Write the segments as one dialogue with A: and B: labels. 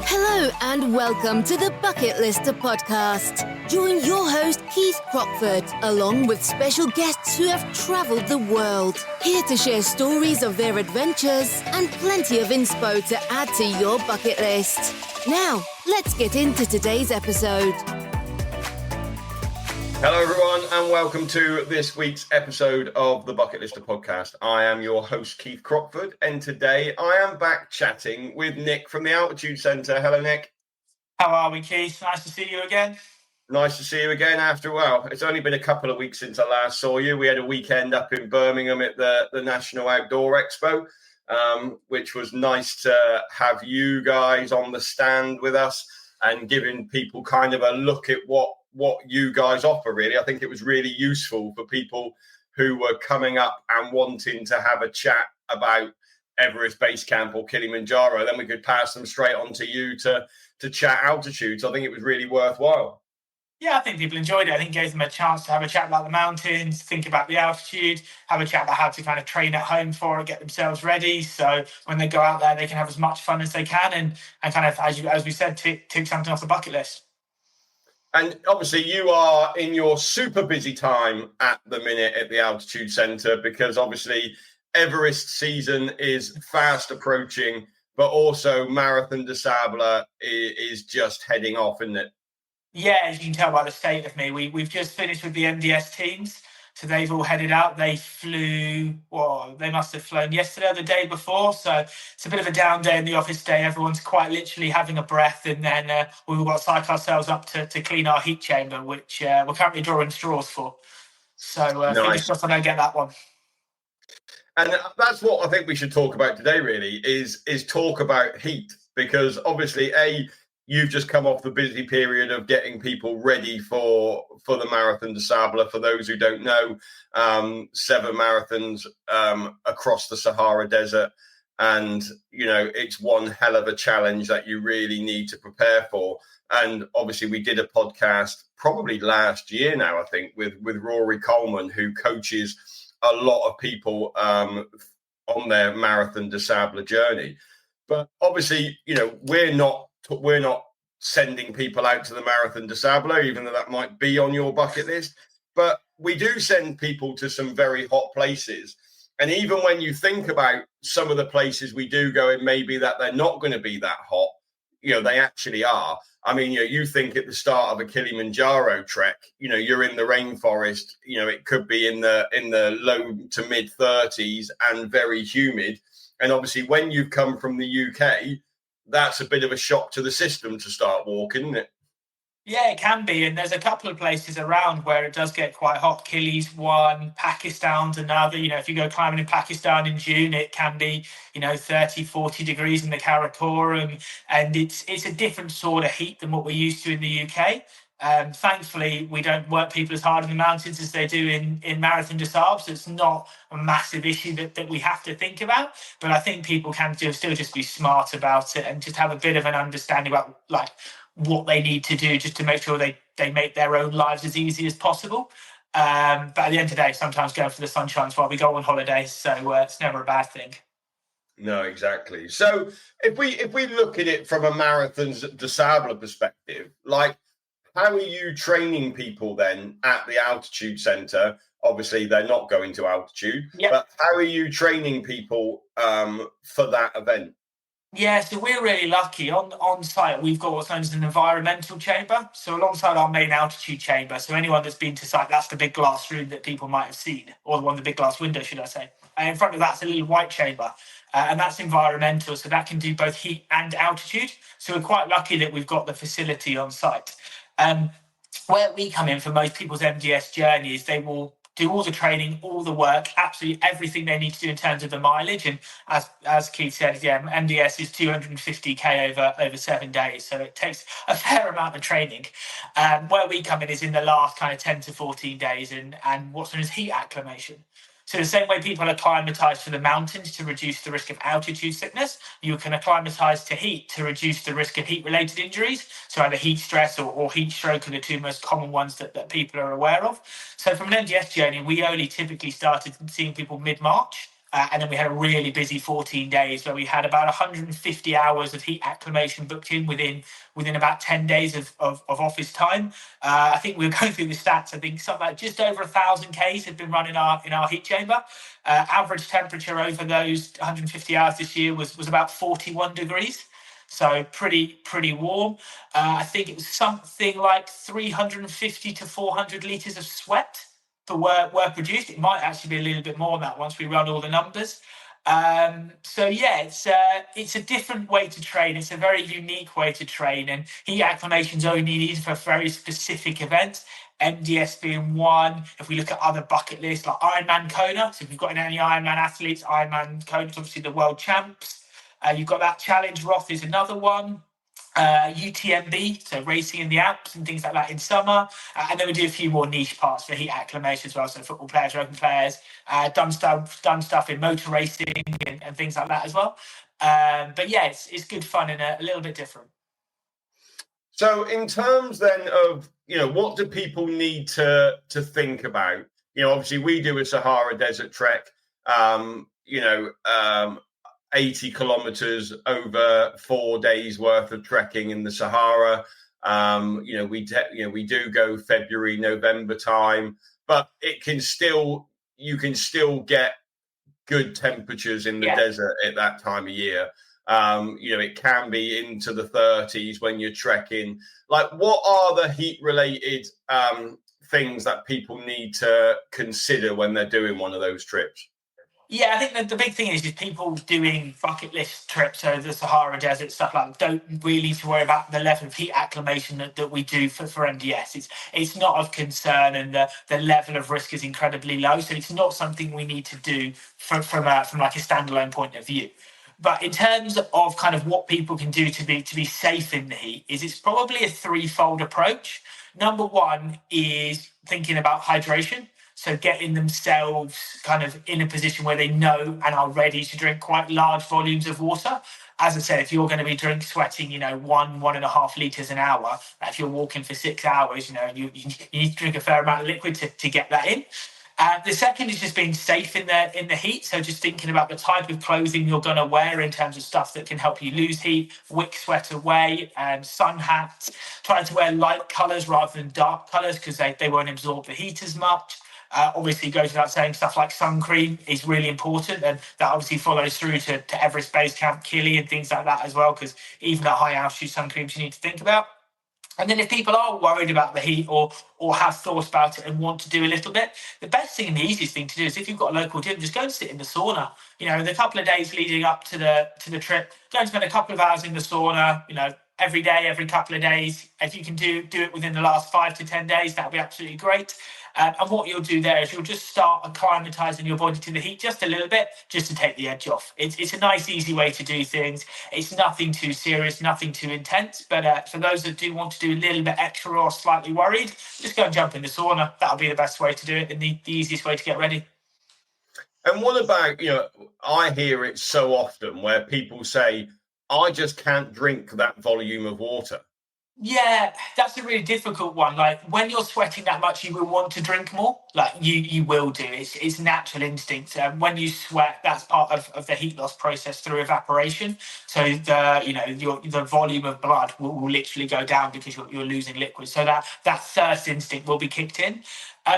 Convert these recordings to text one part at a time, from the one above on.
A: Hello and welcome to the Bucketlister Podcast. Join your host Keith Crockford, along with special guests who have travelled the world, here to share stories of their adventures and plenty of inspo to add to your bucket list. Now, let's get into today's episode.
B: Hello everyone and welcome to this week's episode of the Bucketlister Podcast. I am your host Keith Crockford and today I am back chatting with Nick from the Altitude Centre. Hello Nick.
C: How are we, Keith? Nice to see you again.
B: Nice to see you again after, well, it's only been a couple of weeks since I last saw you. We had a weekend up in Birmingham at the National Outdoor Expo, which was nice to have you guys on the stand with us and giving people kind of a look at what you guys offer, really. I think it was really useful for people who were coming up and wanting to have a chat about Everest Base Camp or Kilimanjaro. Then we could pass them straight on to you to chat altitude. So I think it was really worthwhile.
C: Yeah, I think people enjoyed it. I think it gave them a chance to have a chat about the mountains, think about the altitude, have a chat about how to kind of train at home for it, get themselves ready. So when they go out there, they can have as much fun as they can and kind of, as we said, tick something off the bucket list.
B: And obviously you are in your super busy time at the minute at the Altitude Centre because obviously Everest season is fast approaching, but also Marathon des Sables is just heading off, isn't it?
C: Yeah, as you can tell by the state of me, we've just finished with the MDS teams. So they've all headed out. They flew, they must have flown yesterday or the day before. So it's a bit of a down day in the office day. Everyone's quite literally having a breath. And then we've got to psych ourselves up to clean our heat chamber, which we're currently drawing straws for. So fingers crossed I don't get that one.
B: And that's what I think we should talk about today, really, is talk about heat. Because obviously, you've just come off the busy period of getting people ready for the Marathon des Sables. For those who don't know, 7 marathons across the Sahara Desert. And, it's one hell of a challenge that you really need to prepare for. And obviously we did a podcast probably last year now, I think, with Rory Coleman, who coaches a lot of people on their Marathon des Sables journey. But obviously, we're not sending people out to the Marathon des Sables, even though that might be on your bucket list. But we do send people to some very hot places. And even when you think about some of the places we do go in, maybe that they're not going to be that hot, they actually are. I mean, you think at the start of a Kilimanjaro trek, you're in the rainforest, it could be in the low to mid 30s and very humid. And obviously when you've come from the UK, that's a bit of a shock to the system to start walking, isn't it?
C: Yeah, it can be. And there's a couple of places around where it does get quite hot. Kili's one, Pakistan's another. If you go climbing in Pakistan in June, it can be, 30, 40 degrees in the Karakoram. And it's a different sort of heat than what we're used to in the UK. Thankfully, we don't work people as hard in the mountains as they do in Marathon des Sables. So it's not a massive issue that we have to think about. But I think people can still just be smart about it and just have a bit of an understanding about what they need to do just to make sure they make their own lives as easy as possible. But at the end of the day, sometimes going for the sunshine is while we go on holidays. So it's never a bad thing.
B: No, exactly. So if we look at it from a Marathon des Sables perspective, how are you training people then at the Altitude Centre? Obviously, they're not going to altitude, But how are you training people for that event?
C: Yeah, so we're really lucky. On site, we've got what's known as an environmental chamber. So alongside our main altitude chamber, so anyone that's been to site, that's the big glass room that people might have seen, or the big glass window, should I say. And in front of that's a little white chamber, and that's environmental, so that can do both heat and altitude. So we're quite lucky that we've got the facility on site. Where we come in for most people's MDS journeys, they will do all the training, all the work, absolutely everything they need to do in terms of the mileage. And as Keith said, MDS is 250k over 7 days. So it takes a fair amount of training. Where we come in is in the last kind of 10 to 14 days and what's known as heat acclimation. So the same way people acclimatise to the mountains to reduce the risk of altitude sickness, you can acclimatise to heat to reduce the risk of heat-related injuries. So either heat stress or heat stroke are the two most common ones that people are aware of. So from an MDS journey, we only typically started seeing people mid-March. And then we had a really busy 14 days where we had about 150 hours of heat acclimation booked in within about 10 days of office time. I think we were going through the stats. I think something like just over 1,000 Ks had been run in our heat chamber. Average temperature over those 150 hours this year was about 41 degrees. So pretty warm. I think it was something like 350 to 400 litres of sweat that were produced. It might actually be a little bit more than that once we run all the numbers. So yeah, it's a different way to train. It's a very unique way to train, and heat acclimation's only needed for very specific events. MDS being one. If we look at other bucket lists like Ironman Kona, so if you've got any Ironman athletes, Ironman Kona is obviously the world champs. You've got that challenge. Roth is another one. UTMB, so racing in the Alps and things like that in summer. And then we do a few more niche parts for heat acclimation as well. So football players, rugby players, done stuff in motor racing and things like that as well. But yeah, it's good fun and a little bit different.
B: So in terms then of, what do people need to think about? Obviously we do a Sahara Desert trek, 80 kilometers over 4 days worth of trekking in the Sahara. We do go February, November time, but you can still get good temperatures in the desert at that time of year. It can be into the 30s when you're trekking. Like, what are the heat related things that people need to consider when they're doing one of those trips?
C: Yeah, I think that the big thing is people doing bucket list trips over the Sahara Desert, stuff like that, don't really need to worry about the level of heat acclimation that we do for MDS. It's not of concern, and the level of risk is incredibly low. So it's not something we need to do from like a standalone point of view. But in terms of kind of what people can do to be safe in the heat, it's probably a threefold approach. Number one is thinking about hydration. So getting themselves kind of in a position where they know and are ready to drink quite large volumes of water. As I said, if you're going to be sweating, 1.5 litres an hour, if you're walking for 6 hours, you need to drink a fair amount of liquid to get that in. The second is just being safe in the heat. So just thinking about the type of clothing you're going to wear in terms of stuff that can help you lose heat, wick sweat away, sun hats, trying to wear light colours rather than dark colours because they won't absorb the heat as much. Obviously goes without saying, stuff like sun cream is really important, and that obviously follows through to Everest Base Camp, Kili and things like that as well, because even at high altitude sun creams you need to think about. And then if people are worried about the heat or have thoughts about it and want to do a little bit, the best thing and the easiest thing to do is if you've got a local gym, just go and sit in the sauna. The couple of days leading up to the trip, go and spend a couple of hours in the sauna, every day, every couple of days. If you can do it within the last 5 to 10 days, that'll be absolutely great. And what you'll do there is you'll just start acclimatizing your body to the heat just a little bit, just to take the edge off. It's a nice, easy way to do things. It's nothing too serious, nothing too intense. But for those that do want to do a little bit extra or slightly worried, just go and jump in the sauna. That'll be the best way to do it and the easiest way to get ready.
B: And what about, I hear it so often where people say, I just can't drink that volume of water.
C: Yeah, that's a really difficult one. Like when you're sweating that much, you will want to drink more. Like you will do. It's natural instinct. When you sweat, that's part of the heat loss process through evaporation. So the volume of blood will literally go down because you're losing liquid. So that thirst instinct will be kicked in.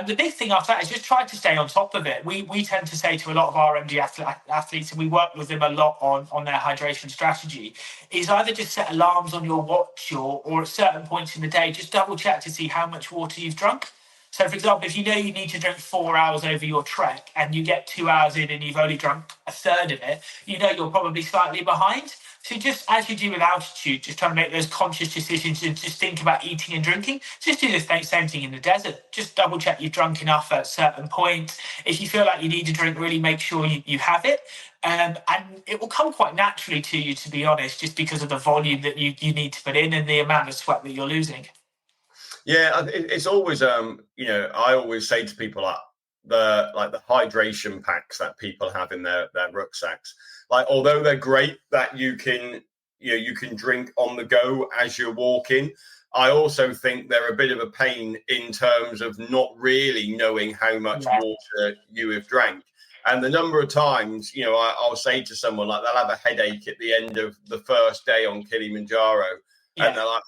C: The big thing after that is just try to stay on top of it. We tend to say to a lot of our MD athletes, and we work with them a lot on their hydration strategy, is either just set alarms on your watch or at certain points in the day, just double check to see how much water you've drunk. So, for example, if you know you need to drink 4 hours over your trek and you get 2 hours in and you've only drunk a third of it, you're probably slightly behind. So just as you do with altitude, just trying to make those conscious decisions and just think about eating and drinking, just do the same thing in the desert. Just double check you've drunk enough at certain points. If you feel like you need to drink, really make sure you have it. And it will come quite naturally to you, to be honest, just because of the volume that you need to put in and the amount of sweat that you're losing.
B: Yeah, it's always, I always say to people the hydration packs that people have in their rucksacks. Like, although they're great that you can drink on the go as you're walking, I also think they're a bit of a pain in terms of not really knowing how much water you have drank. And the number of times, I'll say to someone, like, they'll have a headache at the end of the first day on Kilimanjaro. Yeah. And they're like,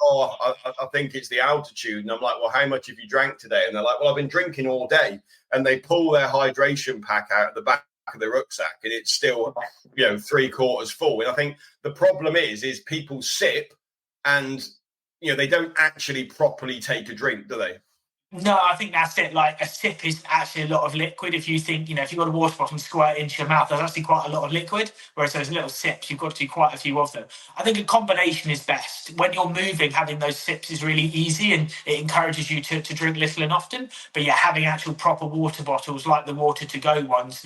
B: I think it's the altitude. And I'm like, well, how much have you drank today? And they're like, well, I've been drinking all day. And they pull their hydration pack out of the back of the rucksack and it's still, 3/4 full. And I think the problem is people sip and, they don't actually properly take a drink, do they?
C: No, I think that's it. Like, a sip is actually a lot of liquid. If you think, if you've got a water bottle and squirt it into your mouth, there's actually quite a lot of liquid. Whereas those little sips, you've got to do quite a few of them. I think a combination is best. When you're moving, having those sips is really easy and it encourages you to drink little and often. But yeah, having actual proper water bottles like the water to go ones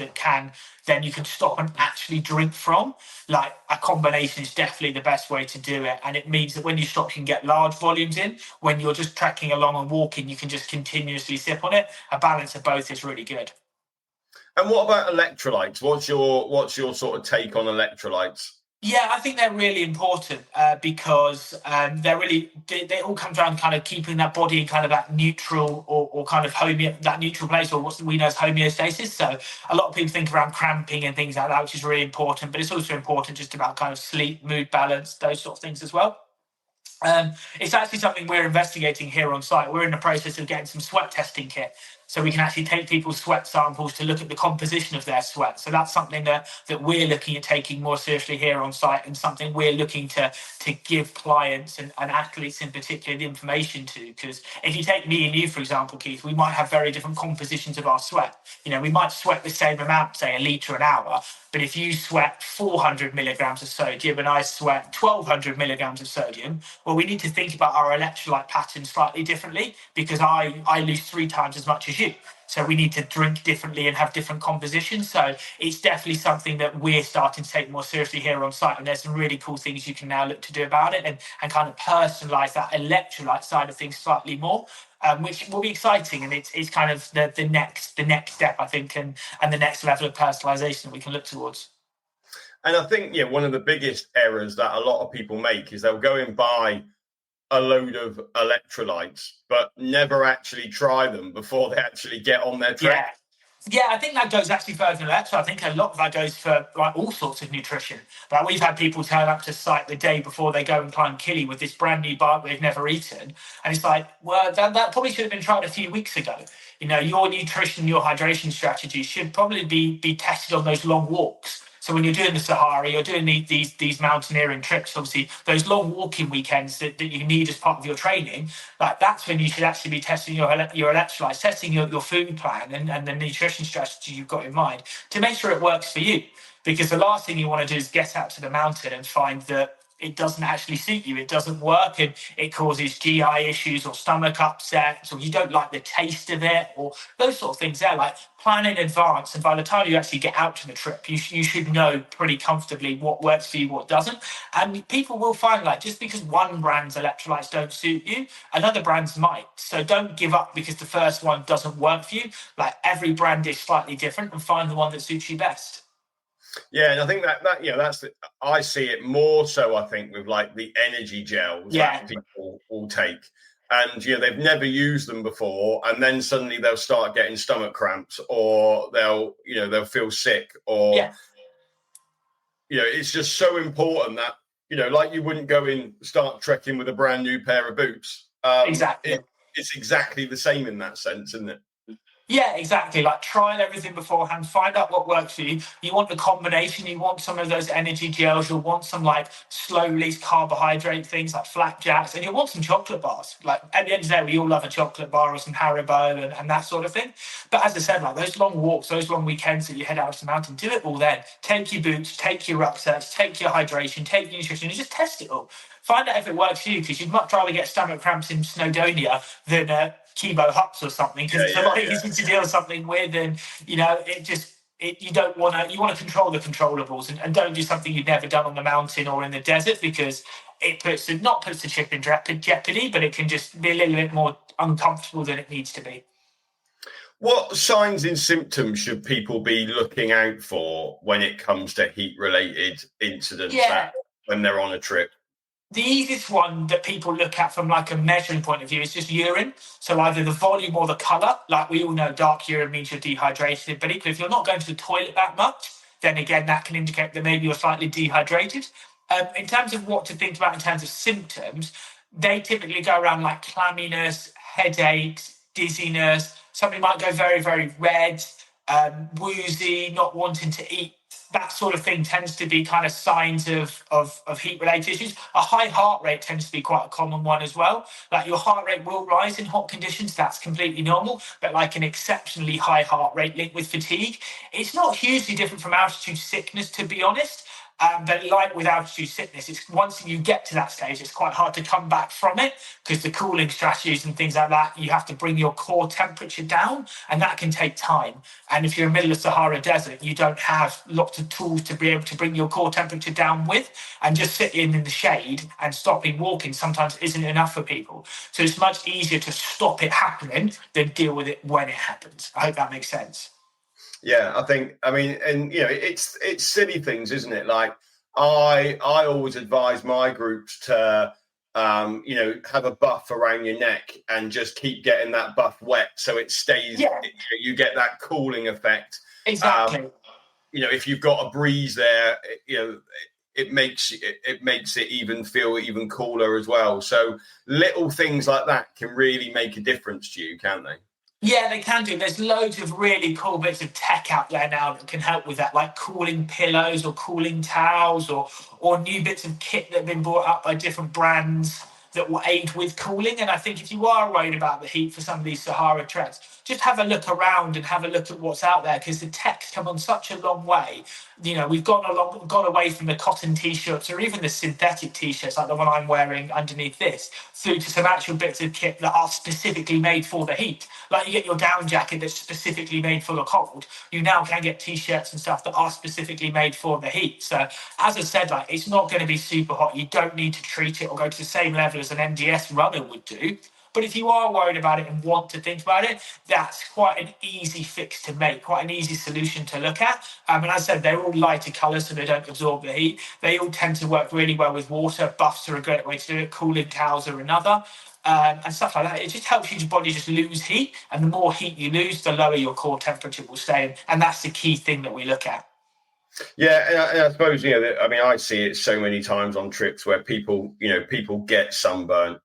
C: then you can stop and actually drink from. Like, a combination is definitely the best way to do it. And it means that when you stop, you can get large volumes in. When you're just trekking along and walking, you can just continuously sip on it. A balance of both is really good.
B: And what about electrolytes? What's your sort of take on electrolytes?
C: Yeah, I think they're really important because they all come down kind of keeping that body in kind of that neutral or kind of that neutral place, or what we know as homeostasis. So a lot of people think around cramping and things like that, which is really important, but it's also important just about kind of sleep, mood balance, those sort of things as well. It's actually something we're investigating here on site. We're in the process of getting some sweat testing kit, so we can actually take people's sweat samples to look at the composition of their sweat. So that's something that we're looking at taking more seriously here on site, and something we're looking to give clients and athletes in particular the information to. Because if you take me and you, for example, Keith, we might have very different compositions of our sweat. We might sweat the same amount, say a litre an hour, but if you sweat 400 milligrams of sodium and I sweat 1200 milligrams of sodium, well, we need to think about our electrolyte pattern slightly differently, because I lose 3 times as much as you. So we need to drink differently and have different compositions. So it's definitely something that we're starting to take more seriously here on site. And there's some really cool things you can now look to do about it and kind of personalize that electrolyte side of things slightly more. Which will be exciting, and it's kind of the next step, I think, and the next level of personalization that we can look towards.
B: And I think one of the biggest errors that a lot of people make is they'll go and buy a load of electrolytes, but never actually try them before they actually get on their trek.
C: Yeah, I think that goes actually further than that. So I think a lot of that goes for like all sorts of nutrition. Like, we've had people turn up to site the day before they go and climb Kili with this brand new bike they've never eaten. And it's like, well, that probably should have been tried a few weeks ago. Your nutrition, your hydration strategy should probably be tested on those long walks. So when you're doing the Sahara, you're doing these mountaineering trips, obviously those long walking weekends that you need as part of your training, like, that's when you should actually be testing your electrolytes, testing your food plan and the nutrition strategy you've got in mind to make sure it works for you. Because the last thing you want to do is get out to the mountain and find that it doesn't actually suit you, it doesn't work, and it causes GI issues or stomach upsets, or you don't like the taste of it, or those sort of things there. Like, plan in advance, and by the time you actually get out to the trip, you should know pretty comfortably what works for you, what doesn't. And people will find, like, just because one brand's electrolytes don't suit you, another brand's might. So don't give up because the first one doesn't work for you. Like, every brand is slightly different, and find the one that suits you best.
B: Yeah, and I think I see it more so, I think, with like the energy gels that people will take. And they've never used them before, and then suddenly they'll start getting stomach cramps, or they'll feel sick, or it's just so important that like, you wouldn't go and start trekking with a brand new pair of boots.
C: Exactly.
B: It's exactly the same in that sense, isn't it?
C: Yeah, exactly. Like, try everything beforehand, find out what works for you. You want the combination, you want some of those energy gels, you'll want some like slow release carbohydrate things like flapjacks, and you'll want some chocolate bars. Like, at the end of the day, we all love a chocolate bar or some Haribo and that sort of thing. But as I said, like, those long walks, those long weekends that you head out to the mountain, do it all then. Take your boots, take your rucksacks, take your hydration, take your nutrition, and just test it all. Find out if it works for you, because you'd much rather get stomach cramps in Snowdonia than Kibo Huts or something, because it's a lot easier to deal with something with, and you want to control the controllables, and don't do something you've never done on the mountain or in the desert, because it puts the trip in jeopardy, but it can just be a little bit more uncomfortable than it needs to be.
B: What signs and symptoms should people be looking out for when it comes to heat related incidents when they're on a trip?
C: The easiest one that people look at from like a measuring point of view is just urine. So either the volume or the colour. Like we all know dark urine means you're dehydrated, but equally if you're not going to the toilet that much, then again that can indicate that maybe you're slightly dehydrated. In terms of what to think about in terms of symptoms, they typically go around like clamminess, headaches, dizziness. Somebody might go very, very red, woozy, not wanting to eat. That sort of thing tends to be kind of signs of heat-related issues. A high heart rate tends to be quite a common one as well. Like your heart rate will rise in hot conditions. That's completely normal. But like an exceptionally high heart rate linked with fatigue, it's not hugely different from altitude sickness, to be honest. But like with altitude sickness, it's once you get to that stage, it's quite hard to come back from it because the cooling strategies and things like that, you have to bring your core temperature down, and that can take time. And if you're in the middle of Sahara Desert, you don't have lots of tools to be able to bring your core temperature down with, and just sitting in the shade and stopping walking sometimes isn't enough for people. So it's much easier to stop it happening than deal with it when it happens. I hope that makes sense.
B: Yeah, I mean, and it's silly things, isn't it? Like I always advise my groups to have a buff around your neck and just keep getting that buff wet so it stays.
C: Yeah.
B: You get that cooling effect.
C: Exactly.
B: If you've got a breeze there, it makes it even feel even cooler as well. So little things like that can really make a difference to you, can't they?
C: Yeah, they can do. There's loads of really cool bits of tech out there now that can help with that, like cooling pillows or cooling towels or new bits of kit that have been brought up by different brands that will aid with cooling. And I think if you are worried about the heat for some of these Sahara treks, just have a look around and have a look at what's out there, because the tech's come on such a long way. We've gone away from the cotton t-shirts or even the synthetic t-shirts like the one I'm wearing underneath this, through to some actual bits of kit that are specifically made for the heat. Like you get your down jacket that's specifically made for the cold. You now can get t-shirts and stuff that are specifically made for the heat. So as I said, like it's not going to be super hot. You don't need to treat it or go to the same level as an MDS runner would do. But if you are worried about it and want to think about it, that's quite an easy fix to make, quite an easy solution to look at. And as I said, they're all lighter colours, so they don't absorb the heat. They all tend to work really well with water. Buffs are a great way to do it. Cooling towels are another. And stuff like that. It just helps your body just lose heat. And the more heat you lose, the lower your core temperature will stay. And that's the key thing that we look at.
B: Yeah, and I suppose, I see it so many times on trips where people get sunburnt.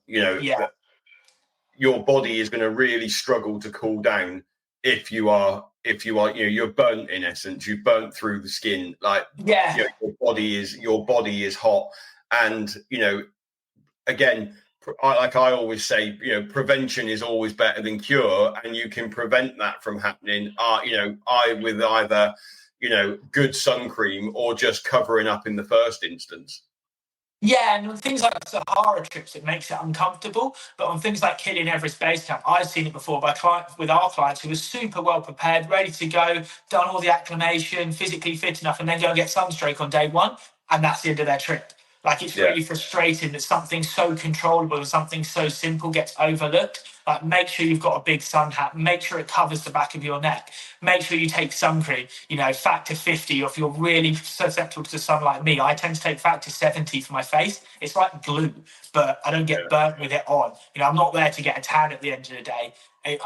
B: Your body is going to really struggle to cool down if you are you're burnt, in essence. You've burnt through the skin. Your body is hot, and again, like I always say, prevention is always better than cure, and you can prevent that from happening. With either good sun cream or just covering up in the first instance.
C: Yeah, and on things like Sahara trips, it makes it uncomfortable. But on things like Killing Everest Base Camp, I've seen it before with our clients who were super well prepared, ready to go, done all the acclimation, physically fit enough, and then go and get sunstroke on day one, and that's the end of their trip. Like it's really frustrating that something so controllable and something so simple gets overlooked. Like make sure you've got a big sun hat. Make sure it covers the back of your neck. Make sure you take sun cream. Factor 50. Or if you're really susceptible to the sun like me, I tend to take factor 70 for my face. It's like glue, but I don't get burnt with it on. I'm not there to get a tan at the end of the day.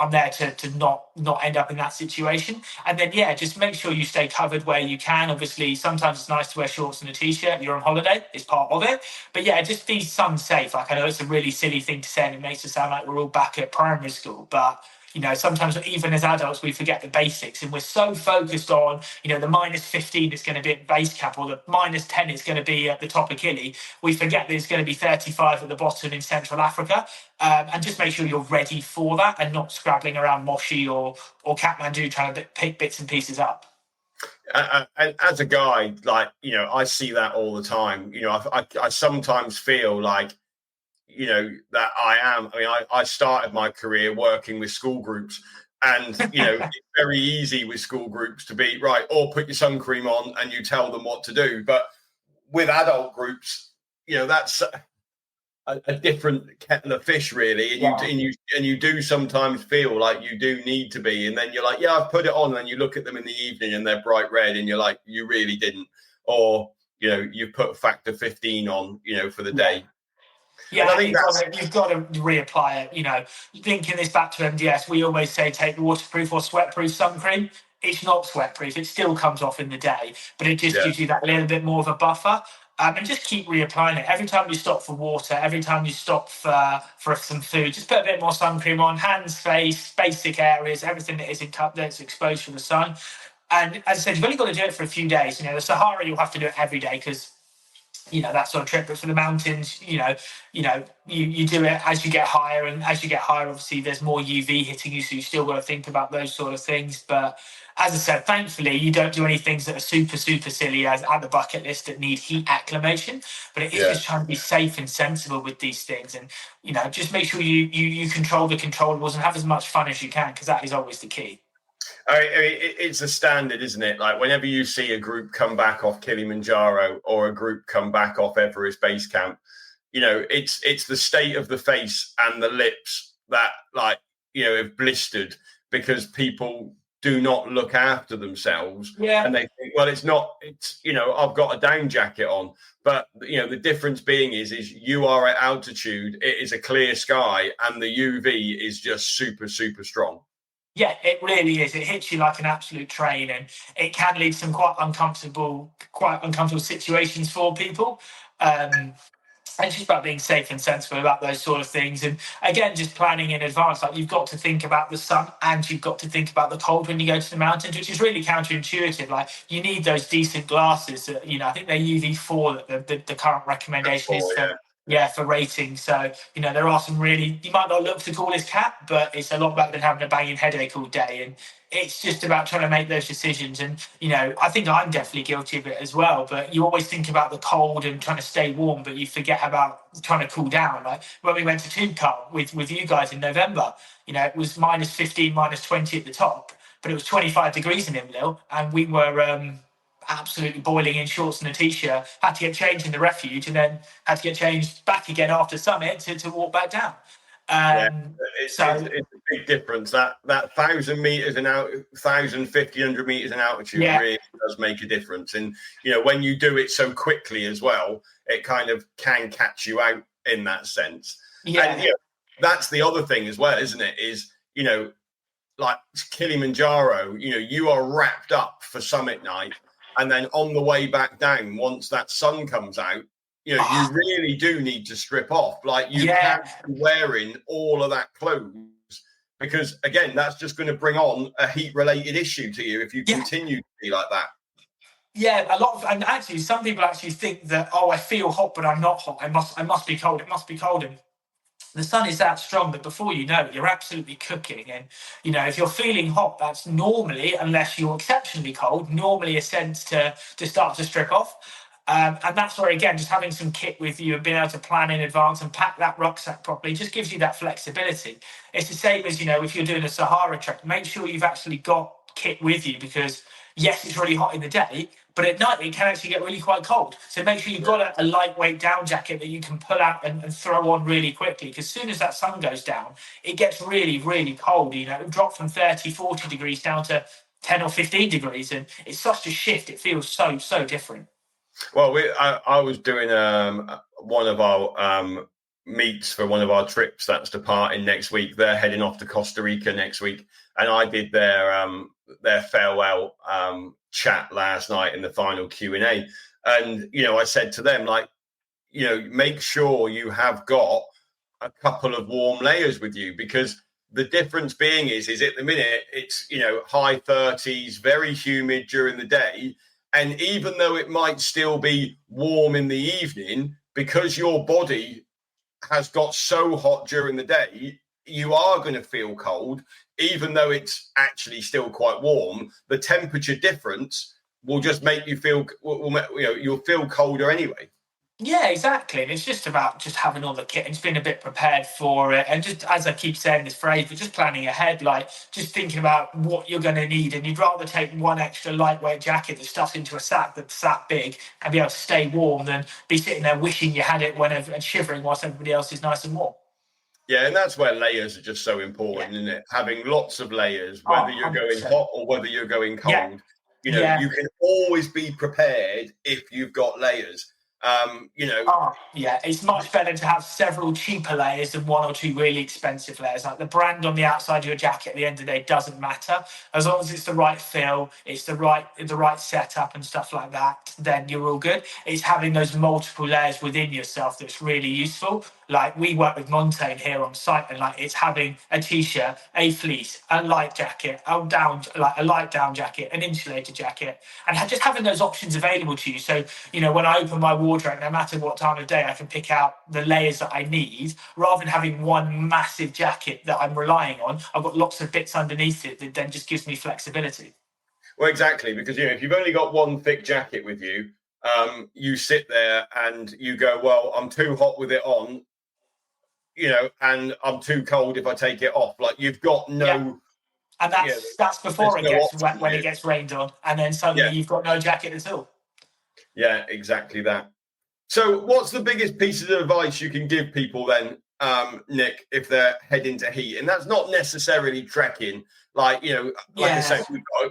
C: I'm there to not end up in that situation. And then, just make sure you stay covered where you can. Obviously, sometimes it's nice to wear shorts and a t-shirt. You're on holiday. It's part of it. But just be sun safe. Like I know it's a really silly thing to say and it makes it sound like we're all back at primary school. But, sometimes even as adults, we forget the basics. And we're so focused on, the minus 15 is going to be at base cap or the minus 10 is going to be at the top of Kili. We forget there's going to be 35 at the bottom in Central Africa. And just make sure you're ready for that and not scrabbling around Moshi or Kathmandu trying to pick bits and pieces up.
B: And as a guy, I see that all the time. I sometimes feel like, that I started my career working with school groups, and, it's very easy with school groups to be right, or put your sun cream on and you tell them what to do. But with adult groups, that's a different kettle of fish, really, and you do sometimes feel like you do need to be, and then you're like, I've put it on, and then you look at them in the evening and they're bright red, and you're like, you really didn't, or you've put factor 15 on, for the day.
C: Yeah, I think you've got to reapply it. Linking this back to MDS, we always say take the waterproof or sweatproof sun cream. It's not sweatproof. It still comes off in the day, but it just gives you that little bit more of a buffer. And just keep reapplying it. Every time you stop for water, every time you stop for some food, just put a bit more sun cream on, hands, face, basic areas, everything that isn't that's exposed from the sun. And as I said, you've only got to do it for a few days. The Sahara, you'll have to do it every day because that sort of trip. But for the mountains, you do it as you get higher, and as you get higher, obviously there's more UV hitting you, so you still got to think about those sort of things. But as I said, thankfully you don't do any things that are super silly as at the bucket list that need heat acclimation. But it is just trying to be safe and sensible with these things, and just make sure you control the controllables and have as much fun as you can, because that is always the key.
B: I mean, it's a standard, isn't it? Like whenever you see a group come back off Kilimanjaro or a group come back off Everest Base Camp, it's the state of the face and the lips that have blistered because people do not look after themselves.
C: Yeah.
B: And they think, well, I've got a down jacket on. But, the difference being is you are at altitude, it is a clear sky, and the UV is just super, super strong.
C: Yeah, it really is. It hits you like an absolute train, and it can lead to some quite uncomfortable situations for people. And it's just about being safe and sensible about those sort of things. And again, just planning in advance. Like, you've got to think about the sun and you've got to think about the cold when you go to the mountains, which is really counterintuitive. Like, you need those decent glasses. I think they're UV4 that the current recommendation is for. Yeah, for rating. So, there are some really, you might not look the coolest cat, but it's a lot better than having a banging headache all day. And it's just about trying to make those decisions. And, I think I'm definitely guilty of it as well. But you always think about the cold and trying to stay warm, but you forget about trying to cool down. Like when we went to Toonkat with you guys in November, it was -15, -20 at the top, but it was 25 degrees in Imlil. And we were absolutely boiling in shorts and a t-shirt, had to get changed in the refuge, and then had to get changed back again after summit to walk back down.
B: It's a big difference. That 1,000 meters and 1,500 meters in altitude really does make a difference. And when you do it so quickly as well, it kind of can catch you out in that sense. And that's the other thing as well, isn't it? Is like Kilimanjaro, you are wrapped up for summit night. And then on the way back down, once that sun comes out, you really do need to strip off. Like you can't be wearing all of that clothes because, again, that's just going to bring on a heat-related issue to you if you continue to be like that.
C: Yeah, and actually, some people actually think that, I feel hot, but I'm not hot. I must be cold. It must be cold. And the sun is that strong that before you know it, you're absolutely cooking. And, if you're feeling hot, that's normally, unless you're exceptionally cold, normally a sense to start to strip off. And that's where, again, just having some kit with you and being able to plan in advance and pack that rucksack properly just gives you that flexibility. It's the same as, if you're doing a Sahara trek, make sure you've actually got kit with you because, yes, it's really hot in the day, but at night it can actually get really quite cold. So make sure you've got a lightweight down jacket that you can pull out and throw on really quickly, because as soon as that sun goes down, it gets really, really cold. It drops from 30, 40 degrees down to 10 or 15 degrees. And it's such a shift. It feels so, so different.
B: Well, I was doing one of our meets for one of our trips that's departing next week. They're heading off to Costa Rica next week. And I did their farewell chat last night in the final Q&A. And, I said to them, make sure you have got a couple of warm layers with you, because the difference being is at the minute, it's, high 30s, very humid during the day. And even though it might still be warm in the evening, because your body has got so hot during the day, you are going to feel cold, even though it's actually still quite warm. The temperature difference will just make you feel, you'll feel colder anyway.
C: Yeah, exactly. And it's just about just having all the kit and just being a bit prepared for it. And just, as I keep saying this phrase, but just planning ahead, just thinking about what you're going to need. And you'd rather take one extra lightweight jacket that stuffs into a sack that's that big and be able to stay warm than be sitting there wishing you had it and shivering whilst everybody else is nice and warm.
B: Yeah, and that's where layers are just so important, isn't it? Having lots of layers, whether you're going hot or whether you're going cold. You know, you can always be prepared if you've got layers.
C: It's much better to have several cheaper layers than one or two really expensive layers. Like the brand on the outside of your jacket at the end of the day doesn't matter. As long as it's the right fill, it's the right setup and stuff like that, then you're all good. It's having those multiple layers within yourself that's really useful. Like we work with Montaigne here on site, and like it's having a t-shirt, a fleece, a light jacket, a light down jacket, an insulated jacket, and just having those options available to you. So, you know, when I open my wardrobe, no matter what time of day, I can pick out the layers that I need, rather than having one massive jacket that I'm relying on. I've got lots of bits underneath it that then just gives me flexibility.
B: Well, exactly, because, you know, if you've only got one thick jacket with you, you sit there and you go, well, I'm too hot with it on, you know, and I'm too cold if I take it off. Like, you've got no... Yeah.
C: And that's before it gets wet, when it gets rained on, and then suddenly you've got no jacket at all.
B: Yeah, exactly that. So what's the biggest piece of advice you can give people then, Nick, if they're heading to heat? And that's not necessarily trekking. Like, you know, like I said,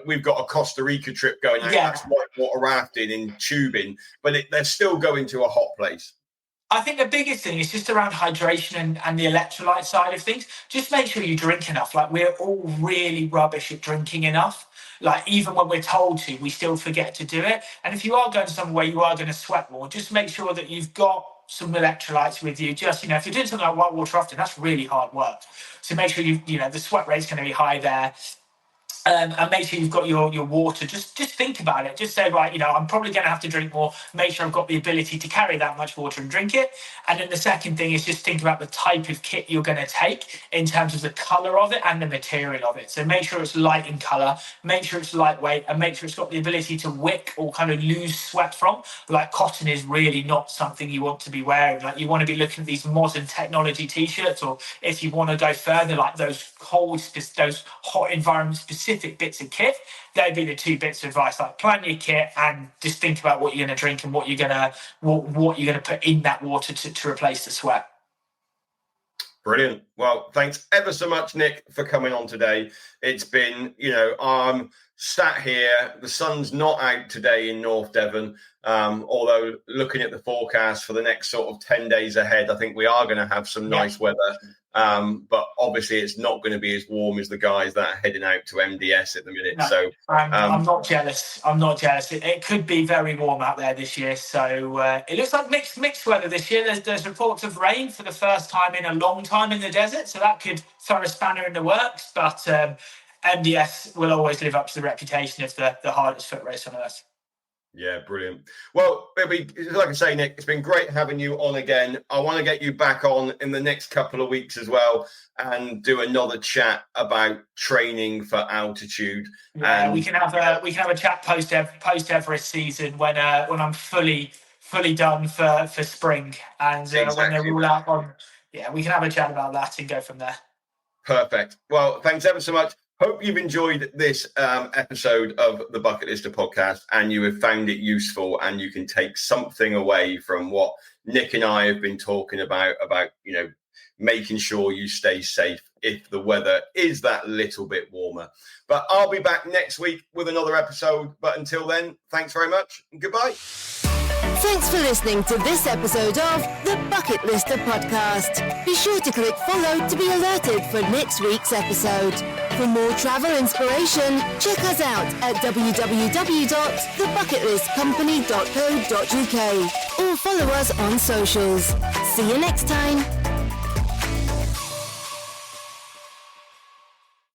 B: we've got a Costa Rica trip going out. That's whitewater rafting and tubing, but they're still going to a hot place.
C: I think the biggest thing is just around hydration and the electrolyte side of things. Just make sure you drink enough. Like, we're all really rubbish at drinking enough. Like, even when we're told to, we still forget to do it. And if you are going somewhere where you are going to sweat more, just make sure that you've got some electrolytes with you. Just, you know, if you're doing something like whitewater rafting, that's really hard work. So make sure the sweat rate's going to be high there. And make sure you've got your water. Just think about it. Just say, right, you know, I'm probably going to have to drink more. Make sure I've got the ability to carry that much water and drink it. And then the second thing is just think about the type of kit you're going to take in terms of the colour of it and the material of it. So make sure it's light in colour, make sure it's lightweight, and make sure it's got the ability to wick or kind of lose sweat from. Like, cotton is really not something you want to be wearing. Like, you want to be looking at these modern technology t-shirts, or if you want to go further, like those hot environment specific bits of kit. They'd be the two bits of advice. Like, plan your kit and just think about what you're going to drink and what you're going to put in that water to replace the sweat.
B: Brilliant. Well, thanks ever so much, Nick, for coming on today. It's been, you know, I'm sat here. The sun's not out today in North Devon, although looking at the forecast for the next sort of 10 days ahead, I think we are going to have some nice weather. But obviously it's not going to be as warm as the guys that are heading out to MDS at the minute. No, so
C: I'm not jealous. It could be very warm out there this year. So it looks like mixed weather this year. There's reports of rain for the first time in a long time in the desert. So that could throw a spanner in the works. But MDS will always live up to the reputation of the hardest foot race on earth.
B: Yeah, brilliant. Well, like I say, Nick, it's been great having you on again. I want to get you back on in the next couple of weeks as well and do another chat about training for altitude.
C: Yeah, we can have a chat post Everest season when I'm fully done for spring, and when they're all out on. Yeah, we can have a chat about that and go from there.
B: Perfect. Well, thanks ever so much. Hope you've enjoyed this episode of the Bucketlister Podcast and you have found it useful and you can take something away from what Nick and I have been talking about, you know, making sure you stay safe if the weather is that little bit warmer. But I'll be back next week with another episode. But until then, thanks very much and goodbye.
A: Thanks for listening to this episode of the Bucketlister Podcast. Be sure to click follow to be alerted for next week's episode. For more travel inspiration, check us out at www.thebucketlistcompany.co.uk or follow us on socials. See you next time.